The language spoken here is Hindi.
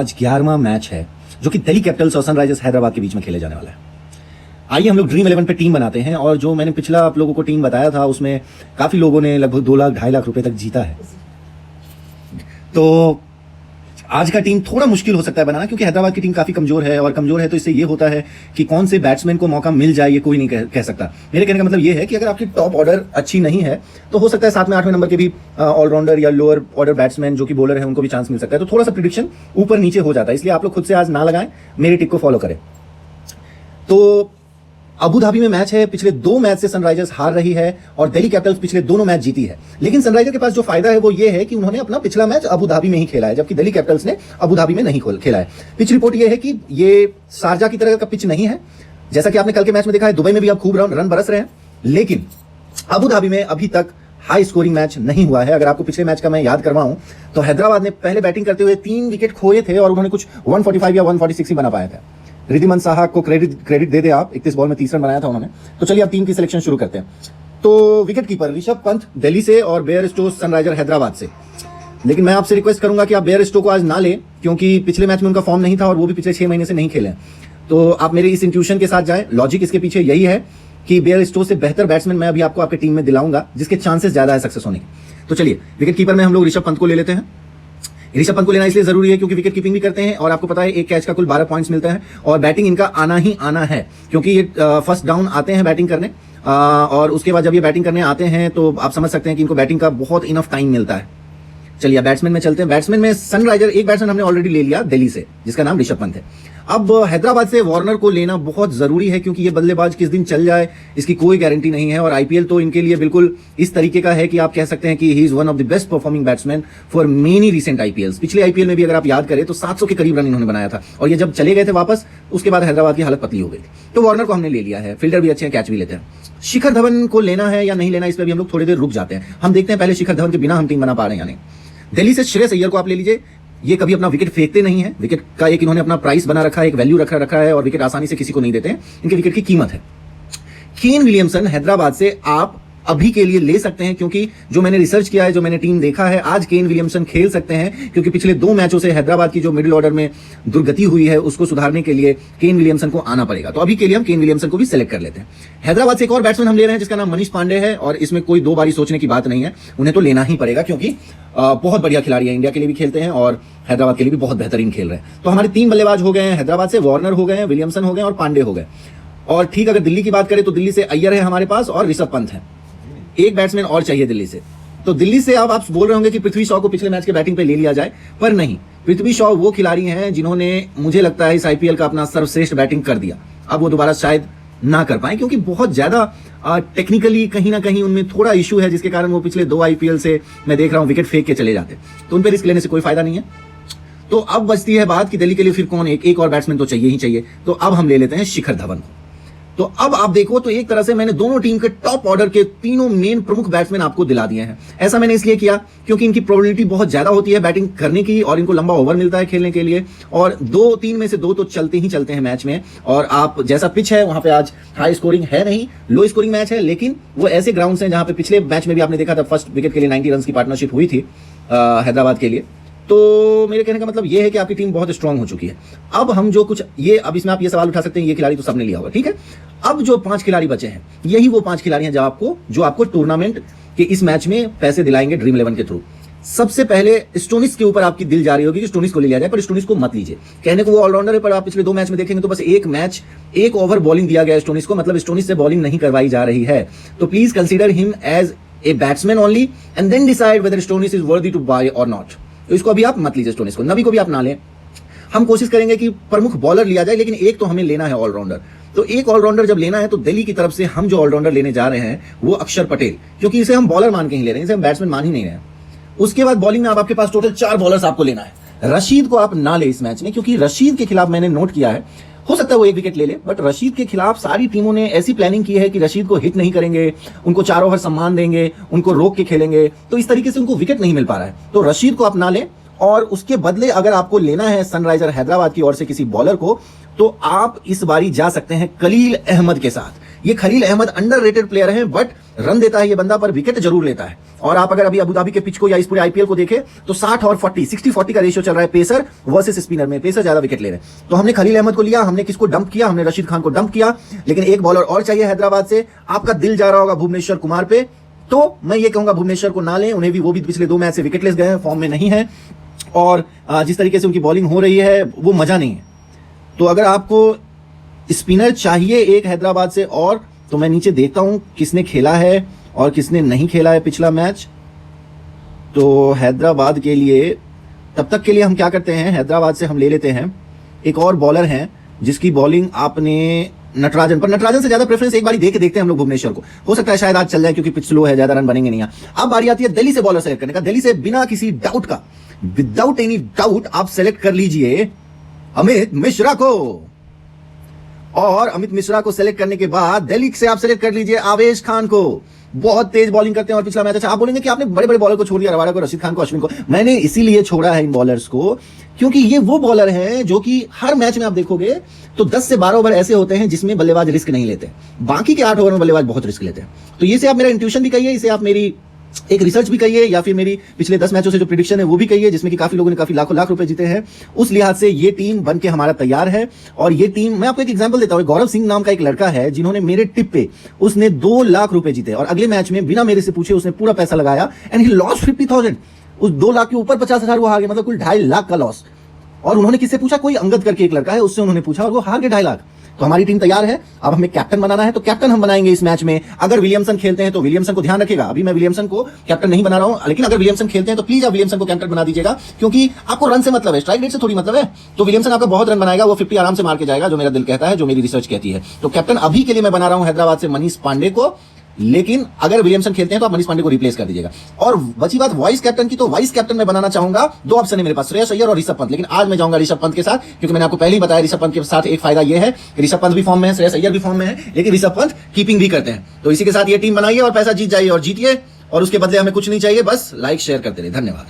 आज 11वां मैच है जो कि दिल्ली कैपिटल्स और सनराइजर्स हैदराबाद के बीच में खेले जाने वाला है। आइए हम लोग ड्रीम 11 पे टीम बनाते हैं, और जो मैंने पिछला आप लोगों को टीम बताया था उसमें काफी लोगों ने लगभग 2 लाख 2.5 लाख रुपए तक जीता है। तो आज का टीम थोड़ा मुश्किल हो सकता है बनाना, क्योंकि हैदराबाद की टीम काफी कमजोर है, और कमजोर है तो इससे ये होता है कि कौन से बैट्समैन को मौका मिल जाए ये कोई नहीं कह सकता। मेरे कहने का मतलब ये है कि अगर आपकी टॉप ऑर्डर अच्छी नहीं है तो हो सकता है 7वें 8वें नंबर के भी ऑलराउंडर या लोअर ऑर्डर बैट्समैन जो कि बॉलर है उनको भी चांस मिल सकता है। तो थोड़ा सा प्रिडिक्शन ऊपर नीचे हो जाता है, इसलिए आप लोग खुद से आज ना लगाएं, मेरी टिप को फॉलो करें। तो अबू धाबी में मैच है, पिछले 2 मैच से सनराइजर्स हार रही है और दिल्ली कैपिटल्स पिछले दोनों मैच जीती है। लेकिन सनराइजर के पास जो फायदा है वो ये है कि उन्होंने अपना पिछला मैच अबू धाबी में ही खेला है, जबकि दिल्ली कैपिटल्स ने अबू धाबी में नहीं खेला है। पिच रिपोर्ट ये है कि ये शारजा की तरह का पिच नहीं है, जैसा कि आपने कल के मैच में देखा है। दुबई में भी अब खूब रन बरस रहे हैं, लेकिन अबू धाबी में अभी तक हाई स्कोरिंग मैच नहीं हुआ है। अगर आपको पिछले मैच का मैं याद करवाऊं तो हैदराबाद ने पहले बैटिंग करते हुए 3 विकेट खोए थे और उन्होंने कुछ 145 या 146 ही बना पाया था। रिद्धिमान साहा को क्रेडिट दे दे आप, 31 बॉल में 30 रन बनाया था उन्होंने। तो चलिए अब टीम की सिलेक्शन शुरू करते हैं। तो विकेट कीपर ऋषभ पंत दिल्ली से और बेयरस्टो सनराइजर हैदराबाद से। लेकिन मैं आपसे रिक्वेस्ट करूंगा कि आप बेयरस्टो को आज ना लें, क्योंकि पिछले मैच में उनका फॉर्म नहीं था और वो भी पिछले 6 महीने से नहीं खेले। तो आप मेरे इस इंट्यूशन के साथ जाएं। लॉजिक इसके पीछे यही है कि बेयरस्टो से बेहतर बैट्समैन मैं अभी आपको आपकी टीम में दिलाऊंगा, जिसके चांसेस ज्यादा है सक्सेस होने के। तो चलिए विकेट कीपर में हम लोग ऋषभ पंत को ले लेते हैं। ऋषभ पंत को लेना इसलिए जरूरी है क्योंकि विकेट कीपिंग भी करते हैं, और आपको पता है एक कैच का कुल 12 पॉइंट्स मिलते हैं, और बैटिंग इनका आना ही आना है, क्योंकि ये फर्स्ट डाउन आते हैं बैटिंग करने, और उसके बाद जब ये बैटिंग करने आते हैं तो आप समझ सकते हैं कि इनको बैटिंग का बहुत इनफ टाइम मिलता है। चलिए बैट्समैन में चलते हैं। बैट्समैन में सनराइजर एक बैट्समैन हमने ऑलरेडी ले लिया दिल्ली से, जिसका नाम ऋषभ पंत है। अब हैदराबाद से वार्नर को लेना बहुत जरूरी है, क्योंकि ये बल्लेबाज किस दिन चल जाए इसकी कोई गारंटी नहीं है, और आईपीएल तो इनके लिए बिल्कुल इस तरीके का है कि आप कह सकते हैं कि he is one of the best performing batsman for many recent IPLs. पिछले आईपीएल में भी अगर आप याद करें तो 700 के करीब रन इन्होंने बनाया था, और ये जब चले गए थे वापस उसके बाद हैदराबाद की हालत पतली हो गई थी। तो वार्नर को हमने ले लिया है, फील्डर भी अच्छे हैं, कैच भी लेते हैं। शिखर धवन को लेना है या नहीं लेना, इस पर भी हम लोग थोड़ी देर रुक जाते हैं। हम देखते हैं पहले शिखर धवन के बिना हम टीम बना पा रहे हैं या नहीं। दिल्ली से श्रेयस अय्यर को आप ले लीजिए। ये कभी अपना विकेट फेंकते नहीं है, विकेट का एक इन्होंने अपना प्राइस बना रखा है, एक वैल्यू रखा है, और विकेट आसानी से किसी को नहीं देते हैं, इनके विकेट की कीमत है। केन विलियमसन हैदराबाद से आप अभी के लिए ले सकते हैं, क्योंकि जो मैंने रिसर्च किया है, जो मैंने टीम देखा है, आज केन विलियमसन खेल सकते हैं, क्योंकि पिछले 2 मैचों से हैदराबाद की जो मिडिल ऑर्डर में दुर्गति हुई है उसको सुधारने के लिए केन विलियमसन को आना पड़ेगा। तो अभी के लिए हम केन विलियमसन को भी सिलेक्ट कर लेते हैं। हैदराबाद से एक और बैट्समैन हम ले रहे हैं जिसका नाम मनीष पांडे है, और इसमें कोई 2 बारी सोचने की बात नहीं है, उन्हें तो लेना ही पड़ेगा, क्योंकि बहुत बढ़िया खिलाड़ी है, इंडिया के लिए भी खेलते हैं और हैदराबाद के लिए भी बहुत बेहतरीन खेल रहे हैं। तो हमारे 3 बल्लेबाज हो गए हैं हैदराबाद से, वार्नर हो गए हैं, विलियमसन हो गए और पांडे हो गए। और ठीक, अगर दिल्ली की बात करें तो दिल्ली से अय्यर है हमारे पास और ऋषभ पंत है। एक बैट्समैन और चाहिए दिल्ली से। तो दिल्ली से आप बोल रहे होंगे कि पृथ्वी शॉ को पिछले मैच के बैटिंग पे ले लिया जाए, पर नहीं। पृथ्वी शॉ वो खिलाड़ी हैं जिन्होंने मुझे लगता है इस आईपीएल का अपना सर्वश्रेष्ठ बैटिंग कर दिया। अब वो दोबारा शायद ना कर पाए, क्योंकि बहुत ज्यादा टेक्निकली कहीं ना कहीं उनमें थोड़ा इशू है, जिसके कारण वो पिछले 2 आईपीएल से मैं देख रहा हूं विकेट फेंक के चले जाते, तो उन पर रिस्क लेने से कोई फायदा नहीं है। तो अब बचती है बात कि दिल्ली के लिए फिर कौन, एक और बैट्समैन तो चाहिए ही चाहिए। तो अब हम ले लेते हैं शिखर धवन को। तो अब आप देखो तो एक तरह से मैंने दोनों टीम के टॉप ऑर्डर के तीनों मेन प्रमुख बैट्समैन आपको दिला दिए हैं। ऐसा मैंने इसलिए किया क्योंकि इनकी प्रोबेबिलिटी बहुत ज्यादा होती है बैटिंग करने की, और इनको लंबा ओवर मिलता है खेलने के लिए, और 2-3 में से 2 तो चलते ही चलते हैं मैच में। और आप जैसा पिच है वहां पे आज हाई स्कोरिंग है नहीं, लो स्कोरिंग मैच है, लेकिन वो ऐसे ग्राउंड्स हैं जहां पे पिछले मैच में भी आपने देखा था फर्स्ट विकेट के लिए 90 रन की पार्टनरशिप हुई थी हैदराबाद के लिए। तो मेरे कहने का मतलब ये है कि आपकी टीम बहुत स्ट्रांग हो चुकी है। अब हम जो कुछ अब इसमें आप ये सवाल उठा सकते हैं, ये खिलाड़ी तो सबने लिया होगा, ठीक है। अब जो 5 खिलाड़ी बचे हैं, यही वो 5 खिलाड़ी हैं जो आपको टूर्नामेंट के इस मैच में पैसे दिलाएंगे ड्रीम 11 के थ्रू। सबसे पहले स्टोनिस के ऊपर आपकी दिल जा रही होगी कि स्टोनिस को ले लिया जाए, पर स्टोनिस को मत लीजिए। कहने को वो ऑलराउंडर है, पर आप पिछले 2 मैच में देखेंगे तो बस एक ओवर बॉलिंग दिया गया स्टोनिस को, मतलब स्टोनिस से बॉलिंग नहीं करवाई जा रही है। तो please consider him as a batsman only and then decide whether Stoinis is worthy to buy और नॉट। तो इसको अभी आप मत लीजिए, स्टोनिस को, नबी को भी आप ना लें। हम कोशिश करेंगे कि प्रमुख बॉलर लिया जाए, लेकिन एक तो हमें लेना है ऑलराउंडर। तो एक ऑलराउंडर जब लेना है तो दिल्ली की तरफ से हम जो ऑलराउंडर लेने जा रहे हैं वो अक्षर पटेल, क्योंकि इसे हम बॉलर मान के ही ले रहे हैं, इसे हम बैट्समैन मान ही नहीं रहे हैं। उसके बाद बॉलिंग में आपके पास टोटल 4 बॉलर्स आपको लेना है। रशीद को आप ना ले इस मैच में, क्योंकि रशीद के खिलाफ मैंने नोट किया है, हो सकता है वो 1 विकेट ले ले, बट रशीद के खिलाफ सारी टीमों ने ऐसी प्लानिंग की है कि रशीद को हिट नहीं करेंगे, उनको 4 ओवर सम्मान देंगे, उनको रोक के खेलेंगे, तो इस तरीके से उनको विकेट नहीं मिल पा रहा है। तो रशीद को आप ना लें, और उसके बदले अगर आपको लेना है सनराइजर हैदराबाद की ओर से किसी बॉलर को, तो आप इस बारी जा सकते हैं कलील अहमद के साथ। ये खलील अहमद अंडररेटेड प्लेयर है, बट रन देता है ये बंदा, पर विकेट जरूर लेता है। और आप अगर अभी अबू धाबी के पिच को या इस पूरे आईपीएल को देखें तो 60 और 40, 60-40 का रेशियो चल रहा है पेसर वर्सेस स्पिनर में। पेसर ज्यादा विकेट ले रहे हैं। तो हमने खलील अहमद को लिया, हमने किसको डंप किया, हमने रशीद खान को डंप किया, लेकिन एक बॉलर और चाहिए हैदराबाद से। आपका दिल जा रहा होगा भुवनेश्वर कुमार पे, तो मैं ये कहूंगा भुवनेश्वर को ना लें, उन्हें भी, वो भी पिछले 2 मैच से विकेटलेस गए हैं, फॉर्म में नहीं है, और जिस तरीके से उनकी बॉलिंग हो रही है वो मजा नहीं है। तो अगर आपको स्पिनर चाहिए एक हैदराबाद से और, तो मैं नीचे देखता हूं किसने खेला है और किसने नहीं खेला है पिछला मैच। तो हैदराबाद के लिए, तब तक के लिए हम क्या करते हैं, हैदराबाद से हम ले लेते हैं एक और बॉलर हैं जिसकी बॉलिंग आपने नटराजन, पर नटराजन से ज्यादा प्रेफरेंस एक बार देख के देखते हैं हम लोग भुवनेश्वर को, हो सकता है शायद आज चल जाए क्योंकि पिच स्लो है, ज्यादा रन बनेंगे नहीं। अब बारी आती है दिल्ली से बॉलर सेलेक्ट करने का। दिल्ली से बिना किसी डाउट का, विदाउट एनी डाउट आप सेलेक्ट कर लीजिए अमित मिश्रा को, और अमित मिश्रा को सेलेक्ट करने के बाद दिल्ली से आप सेलेक्ट कर लीजिए आवेश खान को। बहुत तेज बॉलिंग करते हैं और पिछला मैच अच्छा। आप बोलेंगे कि आपने बड़े बड़े बॉलर को छोड़ दिया, रबाडा को, रशीद खान को, अश्विन को। मैंने इसीलिए छोड़ा है इन बॉलर्स को क्योंकि ये वो बॉलर हैं जो कि हर मैच में आप देखोगे तो 10 से 12 ओवर ऐसे होते हैं जिसमें बल्लेबाज रिस्क नहीं लेते, बाकी के 8 ओवर में बल्लेबाज बहुत रिस्क लेते हैं। तो ये से आप मेरा इंट्यूशन भी कहिए, इसे आप मेरी एक रिसर्च भी कहिए, या फिर मेरी पिछले 10 मैचों से जो प्रिडिक्शन है वो भी कहिए, जिसमें कि काफी लोगों ने काफी लाखों लाख रुपए जीते हैं। उस लिहाज से ये टीम बन के हमारा तैयार है। और ये टीम, मैं आपको एक एग्जांपल देता हूं, गौरव सिंह नाम का एक लड़का है जिन्होंने मेरे टिप पे उसने 2 लाख रुपए जीते, और अगले मैच में बिना मेरे से पूछे उसने पूरा पैसा लगाया एंड ही लॉस्ट 50,000। उस 2 लाख के ऊपर 50,000 वो हार गए, मतलब कुल 2.5 लाख का लॉस। और उन्होंने किससे पूछा, कोई अंगद करके एक लड़का है, उससे उन्होंने पूछा और वो हार गए 2.5 लाख। तो हमारी टीम तैयार है। अब हमें कैप्टन बनाना है, तो कैप्टन हम बनाएंगे इस मैच में। अगर विलियमसन खेलते हैं तो विलियमसन को ध्यान रखेगा, अभी मैं विलियमसन को कैप्टन नहीं बना रहा हूं, लेकिन अगर विलियमसन खेलते हैं तो प्लीज आप विलियमसन को कैप्टन बना दीजिएगा, क्योंकि आपको रन से मतलब है, स्ट्राइक रेट से थोड़ी मतलब है। तो विलियमसन आपका बहुत रन बनाएगा, वो 50 आराम से मार के जाएगा, जो मेरा दिल कहता है, जो मेरी रिसर्च कहती है। तो कैप्टन अभी के लिए मैं बना रहा हूं हैदराबाद से मनीष पांडे को, लेकिन अगर विलियमसन खेलते हैं तो आप मनीष पांडे को रिप्लेस कर दीजिएगा। और बची बात वाइस कैप्टन की, तो वाइस कैप्टन मैं बनाना चाहूंगा, 2 ऑप्शन है मेरे पास, श्रेयस अय्यर और ऋषभ पंत। लेकिन आज मैं जाऊंगा ऋषभ पंत के साथ, क्योंकि मैंने आपको पहले ही बताया ऋषभ पंत के साथ एक फायदा यह है कि ऋषभ पंत भी फॉर्म में है, श्रेयस अय्यर भी फॉर्म में है, लेकिन ऋषभ पंत कीपिंग भी करते हैं। तो इसी के साथ ये टीम बनाइए और पैसा जीत जाइए, और जीतिए, और उसके बदले हमें कुछ नहीं चाहिए, बस लाइक शेयर करते रहिए। धन्यवाद।